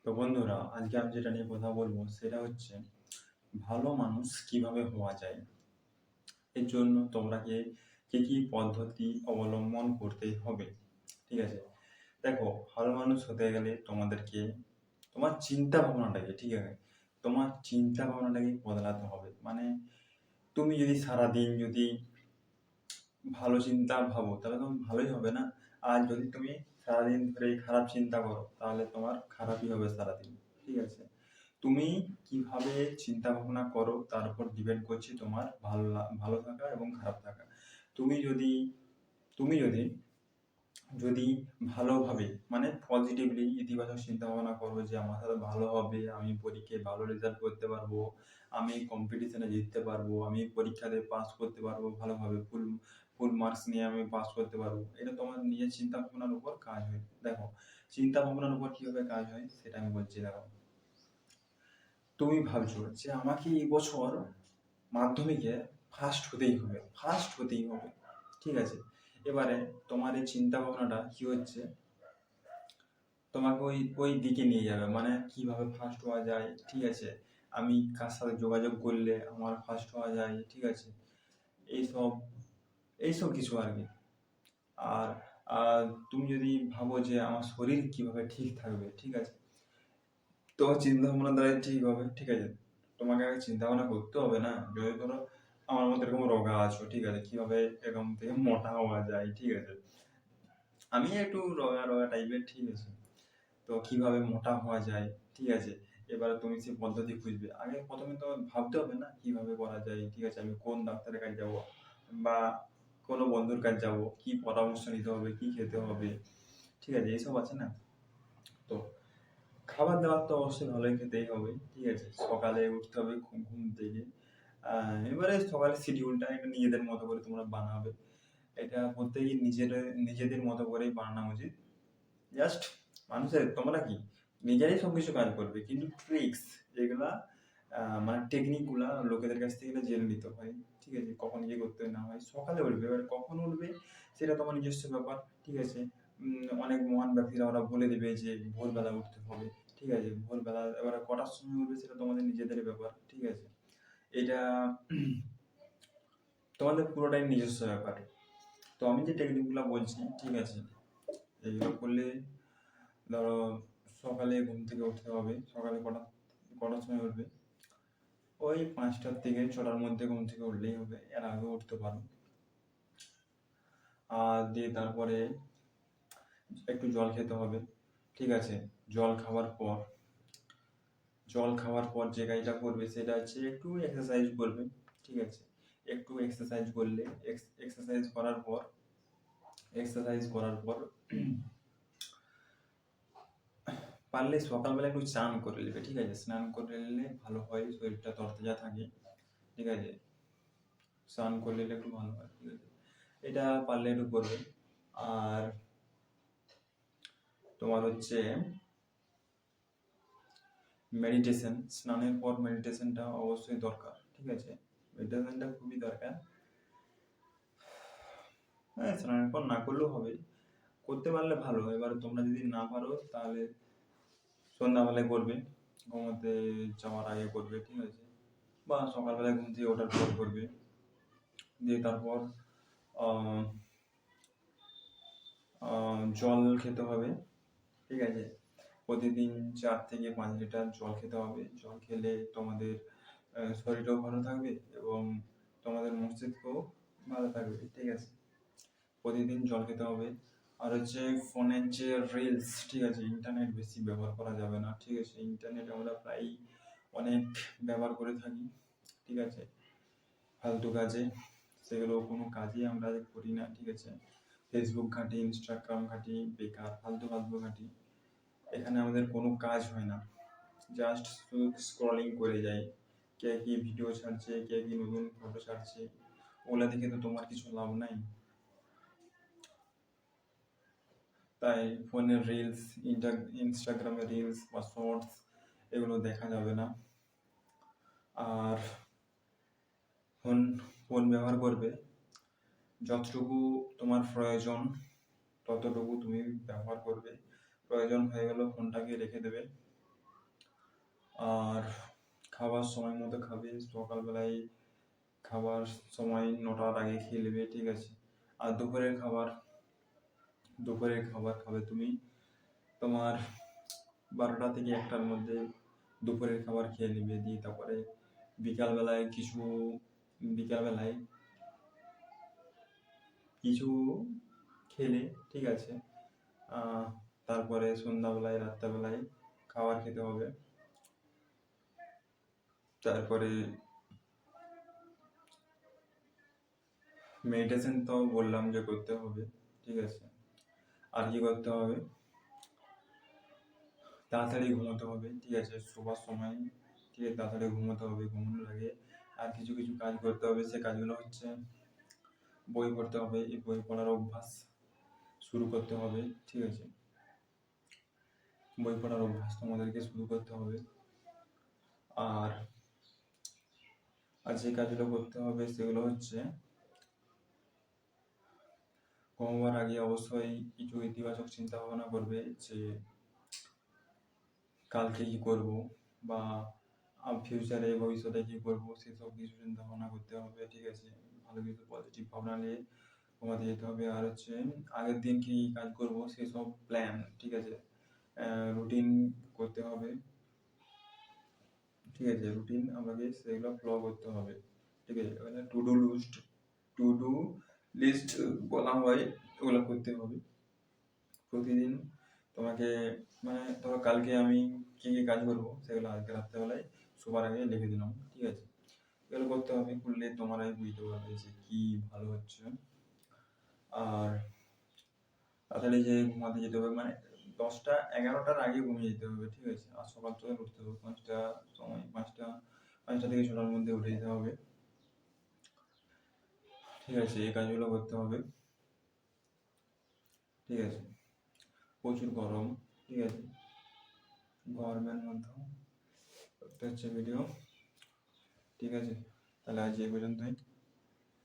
তো বন্ধুরা, আজকে আমি যেটা নিয়ে কথা বলবো সেটা হচ্ছে ভালো মানুষ কিভাবে হওয়া যায়। এর জন্য তোমরাকে কি কি পদ্ধতি অবলম্বন করতে হবে। ঠিক আছে, দেখো, ভালো মানুষ হতে গেলে তোমাদেরকে তোমার চিন্তা ভাবনাটাকে, ঠিক আছে, তোমার চিন্তা ভাবনাটাকে বদলাতে হবে। মানে তুমি যদি সারাদিন যদি ভালো চিন্তা ভাবো তাহলে তোমার ভালোই হবে না। আর যদি তুমি সারাদিন ধরে খারাপ চিন্তা করো তাহলে তোমার খারাপই হবে সারাদিন। ঠিক আছে, তুমি কিভাবে চিন্তা ভাবনা করো তার উপর ডিপেন্ড করছে তোমার ভালো থাকা এবং খারাপ থাকা। তুমি যদি তুমি যদি যদি ভালোভাবে, মানে পজিটিভলি ইতিবাচক চিন্তা ভাবনা করো যে আমার সাথে ভালো হবে, আমি পরীক্ষায় ভালো রেজাল্ট করতে পারবো, আমি কম্পিটিশনে জিততে পারবো, আমি পরীক্ষাতে পাস করতে পারবো ভালোভাবে, ফুল ফুল মার্কস নিয়ে আমি পাস করতে পারবো, এটা তোমার নিজের চিন্তা ভাবনার উপর কাজ হয়। দেখো, চিন্তা ভাবনার উপর কিভাবে কাজ হয় সেটা আমি বলছি। দেখো, তুমি ভাবছো যে আমাকে এই বছর মাধ্যমিকে ফার্স্ট হতেই হবে। ঠিক আছে, এবারে তোমার এই চিন্তা ভাবনাটা কি হচ্ছে, তোমাকে ওই ওই দিকে নিয়ে যাবে, মানে কিভাবে ফার্স্ট হওয়া যায়। ঠিক আছে, আমি কার সাথে যোগাযোগ করলে আমার ফার্স্ট হওয়া যায়। ঠিক আছে, এইসব এইসব কিছু আর কি। আর আর তুমি যদি ভাবো যে আমার শরীর কিভাবে ঠিক থাকবে, ঠিক আছে, তো চিন্তা ভাবনা দ্বারাই ঠিক হবে। ঠিক আছে, তোমাকে আগে চিন্তা ভাবনা করতে হবে না। যদি ধরো আমার মতো এরকম রোগা আছো, ঠিক আছে, কিভাবে এরকম থেকে মোটা হওয়া যায়। ঠিক আছে, আমি একটু রোগা রোগা টাইপের। ঠিক আছে, তো কিভাবে মোটা হওয়া যায়। ঠিক আছে, এবারে তুমি সেই পদ্ধতি খুঁজবে। আগে প্রথমে তো ভাবতে হবে না কিভাবে করা যায়। ঠিক আছে, আমি কোন ডাক্তারের কাছে যাব বা কোনো বন্ধুর কাছে যাব, কি পরামর্শ নিতে হবে, কি খেতে হবে। ঠিক আছে, এইসব আছে না। তো খাবার দাবার তো অবশ্যই ভালোই খেতেই হবে। ঠিক আছে, সকালে উঠতে হবে ঘুম ঘুম থেকে। এবারে সকালের শিডিউলটা এটা নিজেদের মতো করে তোমরা বানাবে। এটা প্রত্যেকেই নিজেদের মতো করেই বানানো উচিত। জাস্ট মানুষের তোমরা কি নিজেরাই সবকিছু কাজ করবে, কিন্তু ট্রিক্স যেগুলা, মানে টেকনিকগুলা লোকেদের কাছ থেকে জেনে নিতে হয়। ঠিক আছে, কখন কি করতে না হয়। সকালে উঠবে, এবার কখন উঠবে সেটা তোমার নিজস্ব ব্যাপার। ঠিক আছে, অনেক মহান ব্যক্তিরা ওরা বলে দেবে যে ভোরবেলা উঠতে হবে। ঠিক আছে, ভোরবেলা এবার কটার সময় উঠবে সেটা তোমাদের নিজেদের ব্যাপার। ঠিক আছে, এটা তোমাদের পুরোটাই নিজস্ব ব্যাপার। তো আমি যে টেকনিকগুলো বলছি, ঠিক আছে, এইগুলো করলে ধরো সকালে ঘুম থেকে উঠতে হবে। সকালে কটার সময় উঠবে? ওই 5টার থেকে 6টার মধ্যে ঘুম থেকে উঠলেই হবে, এর আগে উঠতে পারো। আর দিয়ে তারপরে একটু জল খেতে হবে। ঠিক আছে, জল খাওয়ার পর জল খাওয়ার পর যে কাজটা করবে সেটা হচ্ছে একটু এক্সারসাইজ করবে। ঠিক আছে, একটু এক্সারসাইজ করলে, এক্সারসাইজ করার পর এক্সারসাইজ করার পর পারলে সকালবেলা একটু স্নান করে নেবে। ঠিক আছে, স্নান করে নিলে ভালো হয়, শরীরটা তরতাজা থাকে। ঠিক আছে, স্নান করে নিলে একটু ভালো হয়। ঠিক আছে, এটা পারলে একটু করবে। আর তোমার হচ্ছে মেডিটেশন, স্নানের পর মেডিটেশনটা অবশ্যই দরকার। ঠিক আছে, মেডিটেশনটা খুবই দরকার। হ্যাঁ, স্নানের পর না করলেও হবে, করতে পারলে ভালো। এবার তোমরা যদি না পারো তাহলে সন্ধ্যাবেলায় করবে, ঘুমোতে যাওয়ার আগে করবে। ঠিক আছে, বা সকালবেলায় ঘুম থেকে ওঠার পর করবে। দিয়ে তারপর আহ, জল খেতে হবে। ঠিক আছে, প্রতিদিন 4 থেকে 5 লিটার জল খেতে হবে। জল খেলে তোমাদের শরীরও ভালো থাকবে এবং তোমাদের মস্তিষ্কও ভালো থাকবে। ঠিক আছে, প্রতিদিন জল খেতে হবে। আর হচ্ছে ফোনের যে রিলস, ঠিক আছে, ইন্টারনেট বেশি ব্যবহার করা যাবে না। ঠিক আছে, ইন্টারনেট আমরা প্রায় অনেক ব্যবহার করে থাকি। ঠিক আছে, ফালতু কাজে, সেগুলো কোনো কাজই আমরা করি না। ঠিক আছে, ফেসবুক ঘাঁটি, ইনস্টাগ্রাম ঘাঁটি, বেকার ফালতু ফালতু ঘাঁটি, এখানে আমাদের কোনো কাজ হয় না। জাস্ট শুধু স্ক্রলিং করে যাই, কে কি ভিডিও ছাড়ছে, কে কি নতুন ফটো ছাড়ছে, ওগুলা দেখে তো তোমার কিছু লাভ নাই। তাই ফোনের রিলস, ইনস্টাগ্রামের রিলস বা শর্টস এগুলো দেখা যাবে না। আর ফোন ফোন ব্যবহার করবে যতটুকু তোমার প্রয়োজন, ততটুকু তুমি ব্যবহার করবে। প্রয়োজন হয়ে গেল ফোনটাকে রেখে দেবে। আর খাবার সময় মতো খাবে, সকালবেলায় খাবার সময় 9টার আগে খেয়ে নেবে, ঠিক আছে। আর দুপুরের খাবার খাবে তুমি তোমার 12টা থেকে 1টার মধ্যে দুপুরের খাবার খেয়ে নেবে। দিয়ে তারপরে বিকালবেলায় বিকালবেলায় কিছু খেলে, ঠিক আছে। তারপরে সন্ধ্যাবেলায় রাত্রেবেলায় খাবার খেতে হবে। তারপরে মেডিটেশন তো বললাম যে করতে হবে, ঠিক আছে। আর কি করতে হবে, তাড়াতাড়ি ঘুমোতে হবে, ঠিক আছে। শোবার সময় ঠিক আছে তাড়াতাড়ি ঘুমোতে হবে। ঘুমানোর আগে আর কিছু কিছু কাজ করতে হবে। সে কাজগুলো হচ্ছে বই পড়তে হবে। এই বই পড়ার অভ্যাস শুরু করতে হবে, ঠিক আছে। বই পড়ার অভ্যাস তোমাদেরকে শুরু করতে হবে। আর আর যে কাজগুলো করতে হবে সেগুলো হচ্ছে ঘুমাবার আগে অবশ্যই কিছু ইতিবাচক চিন্তা ভাবনা করবে যে কালকে কি করব, বা ফিউচারে ভবিষ্যতে কি করব, সেসব কিছু চিন্তা ভাবনা করতে হবে, ঠিক আছে। ভালো কিছু পজিটিভ ভাবনা নিয়ে ঘুমাতে যেতে হবে। আর হচ্ছে আগের দিন কি কাজ করব সেসব প্ল্যান, ঠিক আছে, রুটিন করতে হবে, ঠিক আছে। রুটিন আমাকে সেগুলো ফলো করতে হবে, ঠিক আছে। মানে টু ডু লিস্ট বলা হয়, ওগুলো করতে হবে প্রতিদিন তোমাকে। মানে ধরো কালকে আমি কি কি কাজ করবো সেগুলো আজকে রাত্রেবেলায় শোবার আগে লিখে দিলাম, ঠিক আছে। এগুলো করতে হবে, করলে তোমারাই বুঝতে পারবে যে কি ভালো হচ্ছে। আর তাড়াতাড়ি যে ঘুমাতে যেতে হবে, মানে 10টা 11টার আগে ঘুমিয়ে যেতে হবে, ঠিক আছে। আর সকাল সকাল উঠতে হবে 5টা থেকে 6টার মধ্যে উঠে যেতে হবে, ঠিক আছে। এই কাজগুলো করতে হবে, ঠিক আছে। প্রচুর গরম, ঠিক আছে। গরমের মধ্যে করতে হচ্ছে ভিডিও, ঠিক আছে। তাহলে আজ এই পর্যন্তই।